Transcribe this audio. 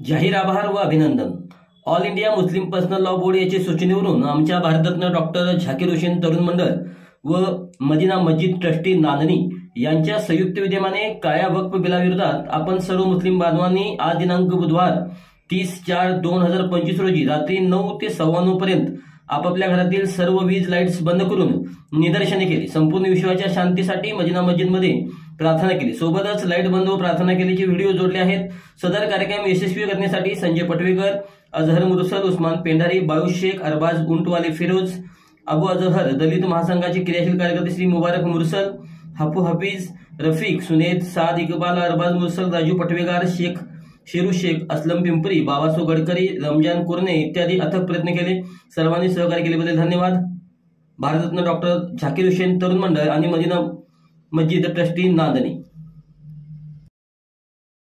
जाहीर आभार व अभिनंदन। All India Muslim personal law board याच्या सूचनेवरून आमच्या भारतरत्न डॉक्टर झाकीर हुसेन तरुण मंडळ व मदिना मस्जिद ट्रस्टी नांदणी यांच्या संयुक्त विद्यमाने काळ्या वक्फ बिलाविरोधात आपण सर्व मुस्लिम बांधवांनी आज दिनांक बुधवार 30/4/2025 रोजी रात्री 9 ते 9:15 पर्यंत आपापल्या घरातील सर्व वीज लाईट्स बंद करून निदर्शने केली। संपूर्ण विश्वाच्या शांतीसाठी मदिना मस्जिदमध्ये प्रार्थना केली। सोबतच लाईट बंद व प्रार्थना केल्याचे व्हिडिओ जोडले आहेत। सदर कार्यक्रम यशस्वी करण्यासाठी संजय पटवेकर, अजहर मुरसल, उस्मान पेंढारी, बायूश शेख, अरबाज उंटवाले, फिरोज अबू अजहर, दलित महासंघाचे क्रियाशील कार्यकर्ते श्री मुबारक मुरसल, हफू हफीज, रफीक, सुनेद, साद इकबाल, अरबाज मुरसल, राजू पटवेगार, शेख शेरू शेख, असलम पिंपरी, बाबासो गडकरी, रमजान कुरणे इत्यादी अथक प्रयत्न केले। सर्वांनी सहकार्य केल्याबद्दल धन्यवाद। भारतरत्न डॉक्टर झाकीर हुसेन तरुण मंडळ आणि मदिना मस्जिद ट्रस्टी नांदणी।